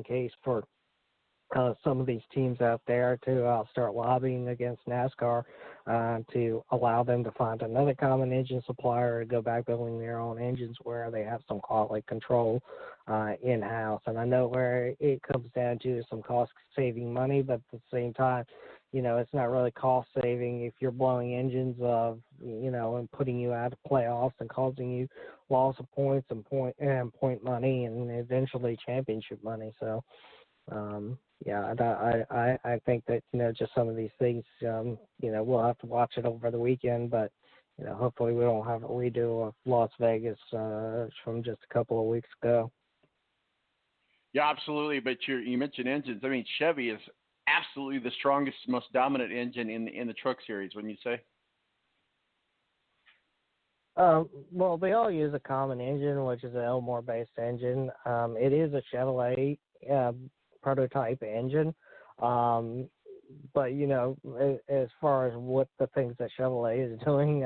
strong case for some of these teams out there to start lobbying against NASCAR to allow them to find another common engine supplier to go back building their own engines where they have some quality control in-house. And I know where it comes down to some cost-saving money, but at the same time, it's not really cost-saving if you're blowing engines and putting you out of playoffs and causing you loss of points and point money and eventually championship money. So, I think that, just some of these things, we'll have to watch it over the weekend, but, hopefully we don't have a redo of Las Vegas from just a couple of weeks ago. Yeah, absolutely. But you mentioned engines. I mean, Chevy is absolutely the strongest, most dominant engine in the truck series, wouldn't you say? Well, they all use a common engine, which is an Elmore-based engine. It is a Chevrolet prototype engine, but as far as what the things that Chevrolet is doing,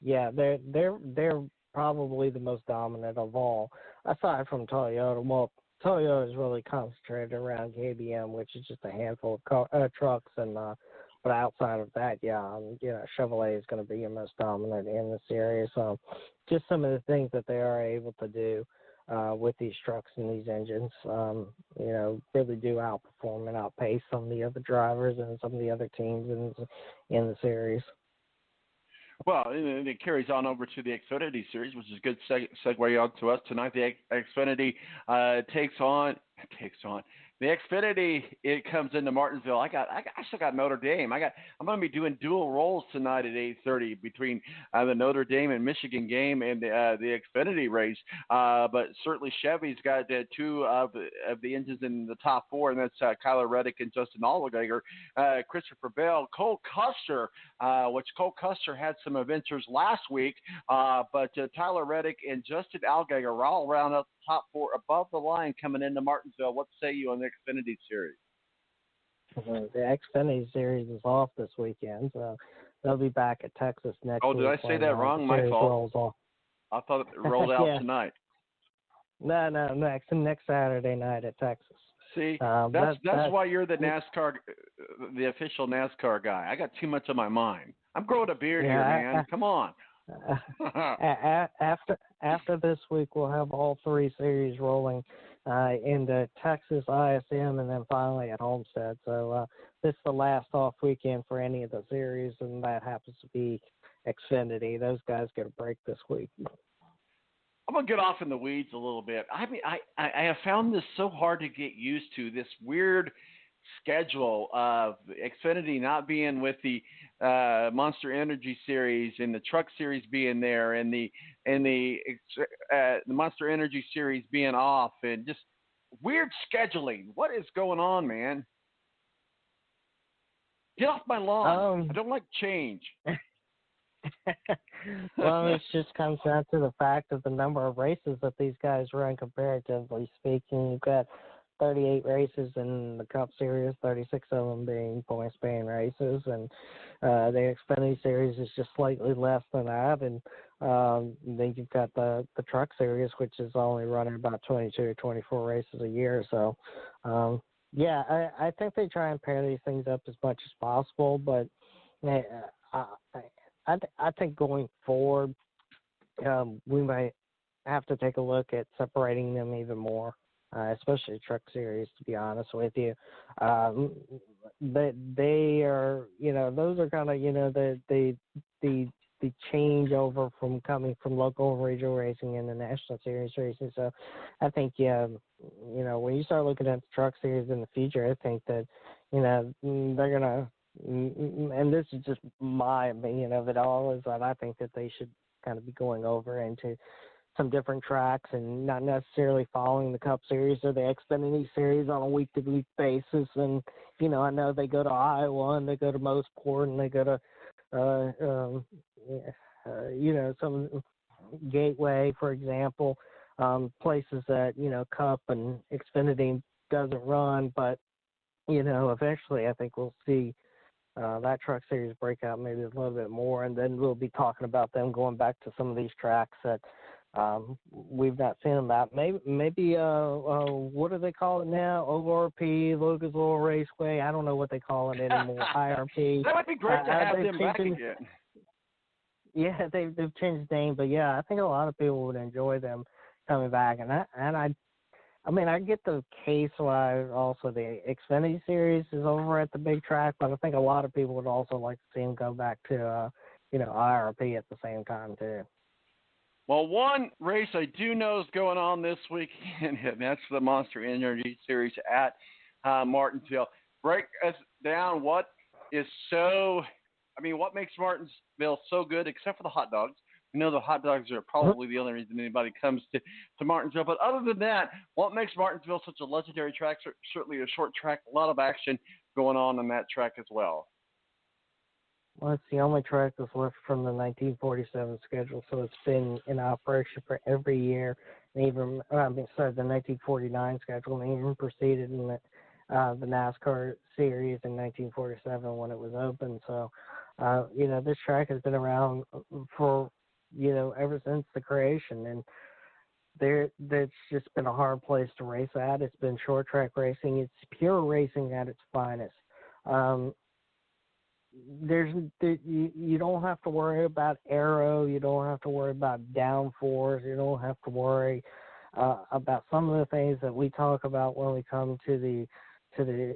they're probably the most dominant of all, aside from Toyota. Well, Toyota is really concentrated around KBM, which is just a handful of trucks, and but outside of that, Chevrolet is going to be your most dominant in the series. So, just some of the things that they are able to do with these trucks and these engines, really do outperform and outpace some of the other drivers and some of the other teams in the series. Well, and it carries on over to the Xfinity Series, which is a good segue on to us tonight. The Xfinity takes on the Xfinity. It comes into Martinsville. I still got Notre Dame. I'm going to be doing dual roles tonight at 8:30 between the Notre Dame and Michigan game and the Xfinity race. But certainly Chevy's got two of the engines in the top four, and that's Kyler Reddick and Justin Allgaier. Christopher Bell, Cole Custer, which Cole Custer had some adventures last week, but Tyler Reddick and Justin Allgaier are all around up top four above the line coming into Martinsville. What say you on the Xfinity Series? The Xfinity Series is off this weekend, so they'll be back at Texas next week. Oh, did I say that wrong? My fault. I thought it rolled out tonight. No, next Saturday night at Texas. See, that's why you're the NASCAR, the official NASCAR guy. I got too much on my mind. I'm growing a beard here, man. Come on. After this week, we'll have all three series rolling into Texas, ISM, and then finally at Homestead. So this is the last off weekend for any of the series, and that happens to be Xfinity. Those guys get a break this week. I'm going to get off in the weeds a little bit. I mean, I have found this so hard to get used to, this weird schedule of Xfinity not being with the Monster Energy Series and the Truck Series being there, and the Monster Energy Series being off, and just weird scheduling. What is going on, man? Get off my lawn. I don't like change. Well, it just comes down to the fact of the number of races that these guys run comparatively speaking. You've got 38 races in the Cup Series, 36 of them being point-span races, and the Xfinity Series is just slightly less than that. And then you've got the Truck Series, which is only running about 22 or 24 races a year. So, I think they try and pair these things up as much as possible, but I think going forward, we might have to take a look at separating them even more, especially Truck Series, to be honest with you. They are, those are kind of, the changeover from coming from local and regional racing and the National Series racing. So I think, when you start looking at the Truck Series in the future, I think that, they're going to, and this is just my opinion of it all, is that I think that they should kind of be going over into some different tracks and not necessarily following the Cup Series or the Xfinity Series on a week-to-week basis. And, I know they go to Iowa and they go to Moseport and they go to, some Gateway, for example, places that, Cup and Xfinity doesn't run. But, eventually I think we'll see that Truck Series break out maybe a little bit more, and then we'll be talking about them going back to some of these tracks that We've not seen them out. Maybe what do they call it now? ORP, Lucas Oil Raceway. I don't know what they call it anymore. IRP. That would be great to have them back changed, again. Yeah, they've changed the name, but yeah, I think a lot of people would enjoy them coming back, and I mean, I get the case why also the Xfinity Series is over at the big track, but I think a lot of people would also like to see them go back to, IRP at the same time too. Well, one race I do know is going on this weekend, and that's the Monster Energy Series at Martinsville. Break us down what makes Martinsville so good, except for the hot dogs. We know the hot dogs are probably the only reason anybody comes to Martinsville. But other than that, what makes Martinsville such a legendary track? Certainly a short track, a lot of action going on that track as well. Well, it's the only track that's left from the 1947 schedule, so it's been in operation for every year. And even, the 1949 schedule, and even preceded in the NASCAR series in 1947 when it was open. So, this track has been around for, ever since the creation, and that's just been a hard place to race at. It's been short track racing. It's pure racing at its finest. You don't have to worry about aero. You don't have to worry about downforce. You don't have to worry about some of the things that we talk about when we come to the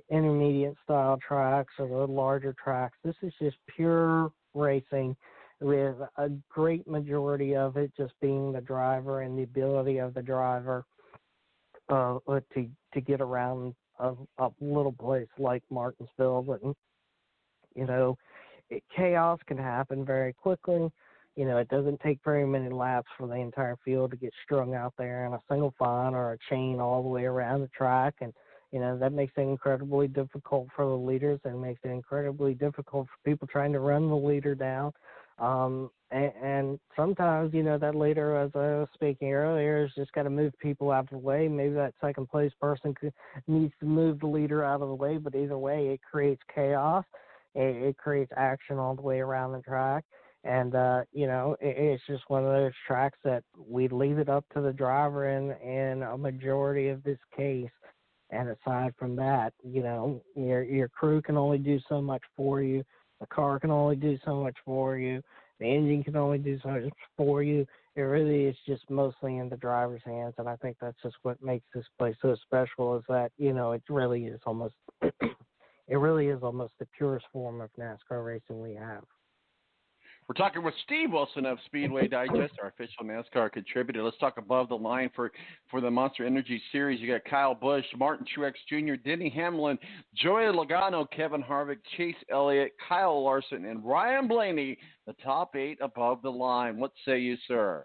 intermediate style tracks or the larger tracks. This is just pure racing, with a great majority of it just being the driver and the ability of the driver to get around a little place like Martinsville. But chaos can happen very quickly. It doesn't take very many laps for the entire field to get strung out there in a single file or a chain all the way around the track. And, that makes it incredibly difficult for the leaders, and makes it incredibly difficult for people trying to run the leader down. And sometimes, that leader, as I was speaking earlier, has just got to move people out of the way. Maybe that second place person needs to move the leader out of the way, but either way, it creates chaos. It creates action all the way around the track. And, it's just one of those tracks that we leave it up to the driver in a majority of this case. And aside from that, your crew can only do so much for you. The car can only do so much for you. The engine can only do so much for you. It really is just mostly in the driver's hands. And I think that's just what makes this place so special, is that, it really is almost the purest form of NASCAR racing we have. We're talking with Steve Wilson of Speedway Digest, our official NASCAR contributor. Let's talk above the line for the Monster Energy Series. You got Kyle Busch, Martin Truex Jr., Denny Hamlin, Joey Logano, Kevin Harvick, Chase Elliott, Kyle Larson, and Ryan Blaney, the top 8 above the line. What say you, sir?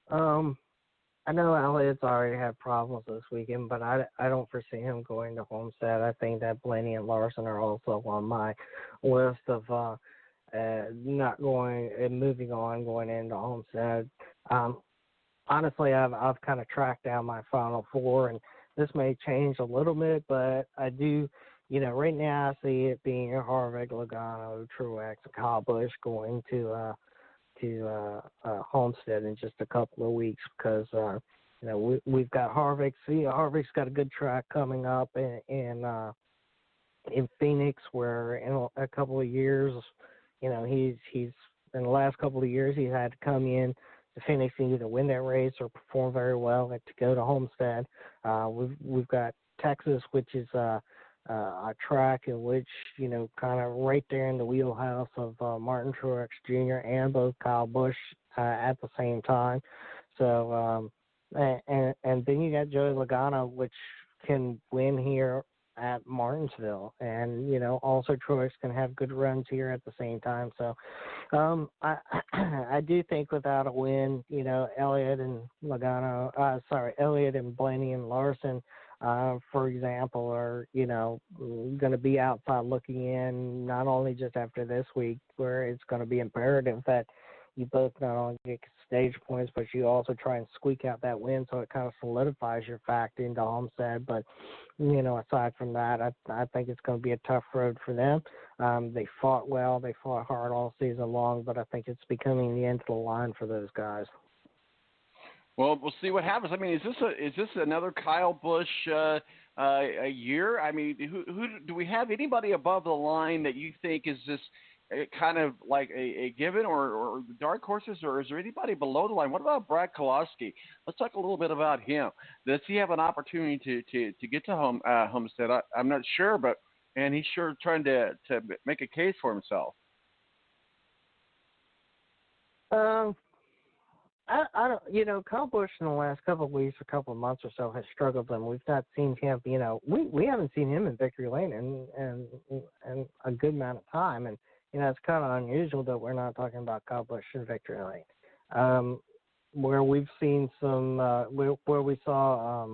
I know Elliott's already had problems this weekend, but I don't foresee him going to Homestead. I think that Blaney and Larson are also on my list of not going and moving on, going into Homestead. Honestly, I've kind of tracked down my final 4, and this may change a little bit, but I do, right now I see it being Harvick, Logano, Truex, and Kyle Busch going to Homestead in just a couple of weeks, because we've got Harvick. Harvick's got a good track coming up in Phoenix, where in a couple of years, he's in the last couple of years he's had to come in to Phoenix and either win that race or perform very well to go to Homestead. We've got Texas, which is a track in which, kind of right there in the wheelhouse of Martin Truex Jr. and both Kyle Busch at the same time. So, and then you got Joey Logano, which can win here at Martinsville, and also Truex can have good runs here at the same time. So, I do think without a win, Elliott and Blaney and Larson, for example, are going to be outside looking in, not only just after this week, where it's going to be imperative that you both not only get stage points, but you also try and squeak out that win, so it kind of solidifies your fact into Homestead. But, aside from that, I think it's going to be a tough road for them. They fought well. They fought hard all season long, but I think it's becoming the end of the line for those guys. Well, we'll see what happens. I mean, is this another Kyle Busch a year? I mean, who do we have anybody above the line that you think is this kind of like a given or the dark horses, or is there anybody below the line? What about Brad Kolosky? Let's talk a little bit about him. Does he have an opportunity to get to Homestead? I'm not sure, and he's sure trying to make a case for himself. I don't, Kyle Busch in the last couple of weeks, a couple of months or so has struggled, and we've not seen him, we haven't seen him in victory lane in a good amount of time. And, it's kind of unusual that we're not talking about Kyle Busch in victory lane. Where we've seen some, where we saw,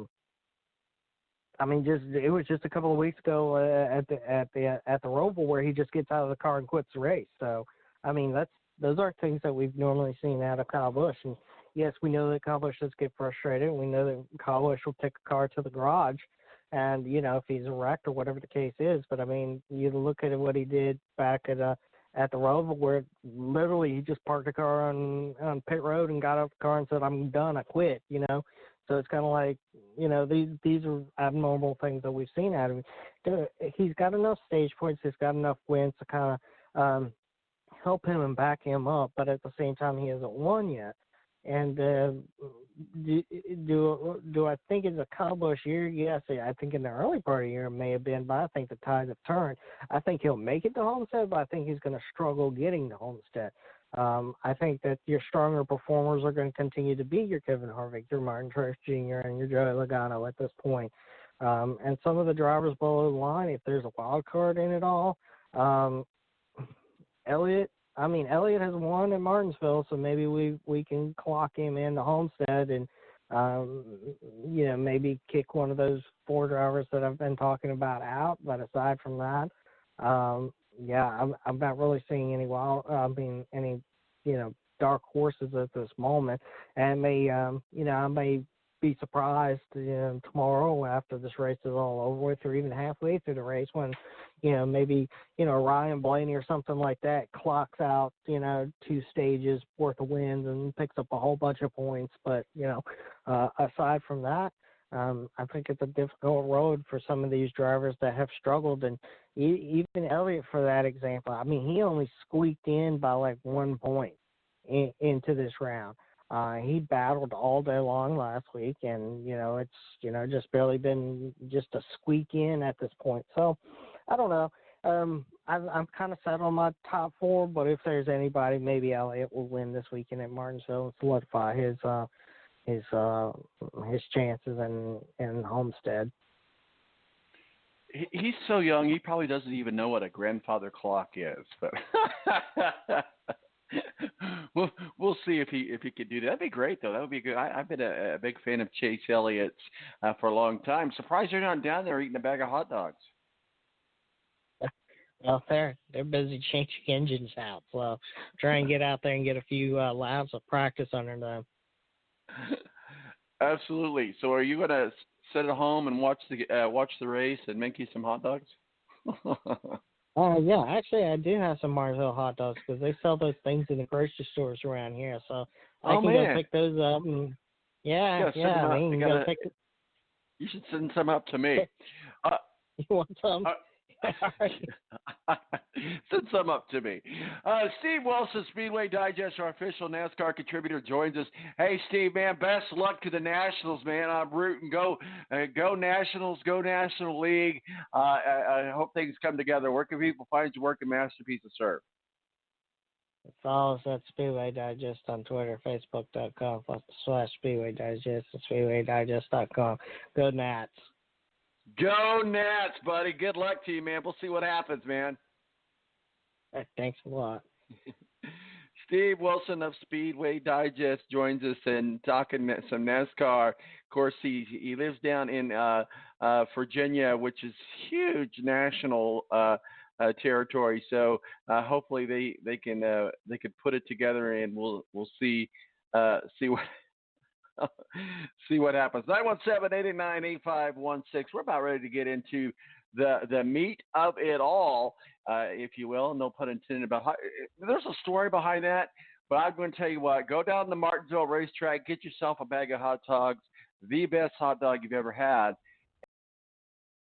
it was just a couple of weeks ago at the Roval where he just gets out of the car and quits the race. So, those are things that we've normally seen out of Kyle Busch. And yes, we know that Kyle Busch does get frustrated. We know that Kyle Busch will take a car to the garage and, if he's wrecked or whatever the case is. But, you look at what he did back at the Roval where literally he just parked the car on pit road and got out the car and said, "I'm done. I quit," So it's kind of like, these are abnormal things that we've seen out of him. He's got enough stage points. He's got enough wins to kind of help him and back him up, but at the same time, he hasn't won yet. And do I think it's a Kyle Busch year? Yes, I think in the early part of the year it may have been, but I think the tides have turned. I think he'll make it to Homestead, but I think he's going to struggle getting to Homestead. I think that your stronger performers are going to continue to be your Kevin Harvick, your Martin Truex Jr., and your Joey Logano at this point. And some of the drivers below the line, if there's a wild card in it all, Elliott has won at Martinsville, so maybe we can clock him into Homestead and, maybe kick one of those 4 drivers that I've been talking about out. But aside from that, I'm not really seeing any dark horses at this moment. And I may be surprised, tomorrow after this race is all over with, or even halfway through the race when, maybe, Ryan Blaney or something like that clocks out, 2 stages worth of wins and picks up a whole bunch of points. But, aside from that, I think it's a difficult road for some of these drivers that have struggled. And even Elliott, for that example, he only squeaked in by like 1 point into this round. He battled all day long last week, and, it's, just barely been just a squeak in at this point. So, I don't know. I'm kind of set on my top 4, but if there's anybody, maybe Elliott will win this weekend at Martinsville and solidify his chances in Homestead. He's so young, he probably doesn't even know what a grandfather clock is. But we'll see if he could do that. That'd be great, though. That would be good. I've been a big fan of Chase Elliott's for a long time. Surprised they're not down there eating a bag of hot dogs. Well, they're busy changing engines out, so try and get out there and get a few laps of practice under them. Absolutely. So, are you going to sit at home and watch the race and make you some hot dogs? Yeah, actually, I do have some Martinsville hot dogs because they sell those things in the grocery stores around here, so I can go pick those up. And yeah. You should send some up to me. You want some? Send some up to me. Steve Wilson, Speedway Digest, our official NASCAR contributor, joins us. Hey, Steve, man, best luck to the Nationals, man. I'm rooting. Go Nationals, go National League. I hope things come together. Where can people find your work and masterpiece of surf? Follow us at Speedway Digest on Twitter, Facebook.com/Speedway Digest, and SpeedwayDigest.com. Go Nats. Go Nats, buddy. Good luck to you, man. We'll see what happens, man. Thanks a lot. Steve Wilson of Speedway Digest joins us and talking some NASCAR. Of course, he lives down in Virginia, which is huge national territory. So hopefully they can put it together, and we'll see See what see what happens. 917-889-8516. We're about ready to get into the meat of it all, if you will. No pun intended. There's a story behind that, but I'm going to tell you what. Go down to the Martinsville racetrack, get yourself a bag of hot dogs, the best hot dog you've ever had.